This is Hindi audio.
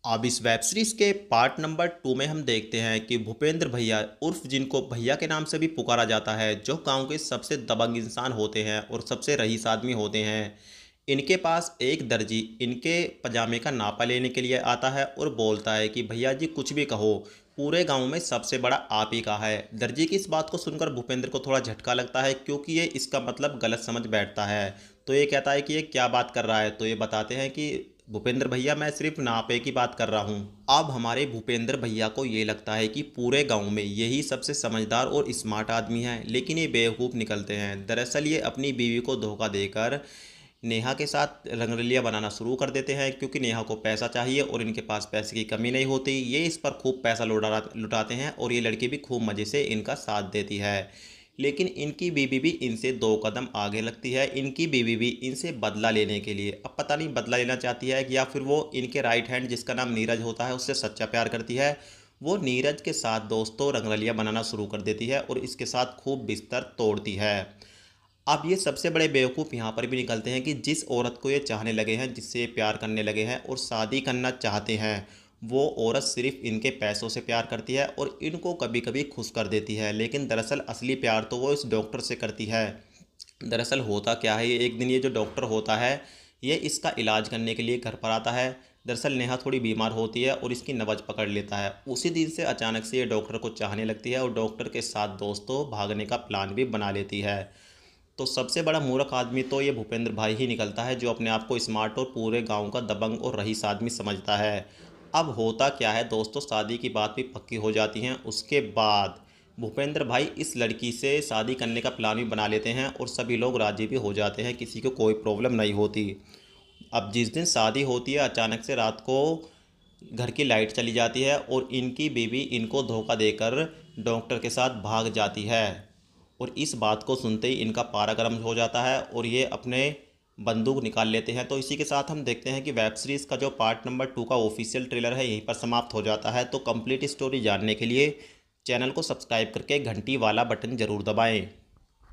अब इस वेब सीरीज के पार्ट नंबर 2 में हम देखते हैं कि भूपेंद्र भैया उर्फ जिनको भैया के नाम से भी पुकारा जाता है, जो गांव के सबसे दबंग इंसान होते हैं और सबसे रईस आदमी होते हैं। इनके पास एक दर्जी इनके पजामे का नापा लेने के लिए आता है और बोलता है कि भैया जी कुछ भी कहो, पूरे गांव में सबसे बड़ा आप ही का है। दर्जी की इस बात को सुनकर भूपेंद्र को थोड़ा झटका लगता है, क्योंकि ये इसका मतलब गलत समझ बैठता है। तो ये कहता है कि ये क्या बात कर रहा है। तो ये बताते हैं कि भूपेंद्र भैया मैं सिर्फ नापे की बात कर रहा हूँ। अब हमारे भूपेंद्र भैया को ये लगता है कि पूरे गांव में यही सबसे समझदार और स्मार्ट आदमी है, लेकिन ये बेवकूफ़ निकलते हैं। दरअसल ये अपनी बीवी को धोखा देकर नेहा के साथ रंगरलिया बनाना शुरू कर देते हैं, क्योंकि नेहा को पैसा चाहिए और इनके पास पैसे की कमी नहीं होती। ये इस पर खूब पैसा लुटाते हैं और ये लड़की भी खूब मज़े से इनका साथ देती है। लेकिन इनकी बीवी भी इनसे 2 कदम आगे लगती है। इनकी बीवी भी इनसे बदला लेने के लिए, अब पता नहीं बदला लेना चाहती है या फिर वो इनके राइट हैंड जिसका नाम नीरज होता है उससे सच्चा प्यार करती है। वो नीरज के साथ दोस्तों रंगरलिया बनाना शुरू कर देती है और इसके साथ खूब बिस्तर तोड़ती है। अब ये सबसे बड़े बेवकूफ़ यहाँ पर भी निकलते हैं कि जिस औरत को ये चाहने लगे हैं, जिससे ये प्यार करने लगे हैं और शादी करना चाहते हैं, वो औरत सिर्फ इनके पैसों से प्यार करती है और इनको कभी कभी खुश कर देती है। लेकिन दरअसल असली प्यार तो वो इस डॉक्टर से करती है। दरअसल होता क्या है, ये एक दिन ये जो डॉक्टर होता है, ये इसका इलाज करने के लिए घर पर आता है। दरअसल नेहा थोड़ी बीमार होती है और इसकी नब्ज पकड़ लेता है। उसी दिन से अचानक से ये डॉक्टर को चाहने लगती है और डॉक्टर के साथ दोस्तों भागने का प्लान भी बना लेती है। तो सबसे बड़ा मूर्ख आदमी तो ये भूपेंद्र भाई ही निकलता है, जो अपने आप को स्मार्ट और पूरे गांव का दबंग और रईस आदमी समझता है। अब होता क्या है दोस्तों, शादी की बात भी पक्की हो जाती हैं। उसके बाद भूपेंद्र भाई इस लड़की से शादी करने का प्लान भी बना लेते हैं और सभी लोग राजी भी हो जाते हैं, किसी को कोई प्रॉब्लम नहीं होती। अब जिस दिन शादी होती है, अचानक से रात को घर की लाइट चली जाती है और इनकी बीवी इनको धोखा देकर डॉक्टर के साथ भाग जाती है। और इस बात को सुनते ही इनका पारा गर्म हो जाता है और ये अपने बंदूक निकाल लेते हैं। तो इसी के साथ हम देखते हैं कि वेब सीरीज़ का जो पार्ट नंबर 2 का ऑफिशियल ट्रेलर है यहीं पर समाप्त हो जाता है। तो कंप्लीट स्टोरी जानने के लिए चैनल को सब्सक्राइब करके घंटी वाला बटन ज़रूर दबाएं।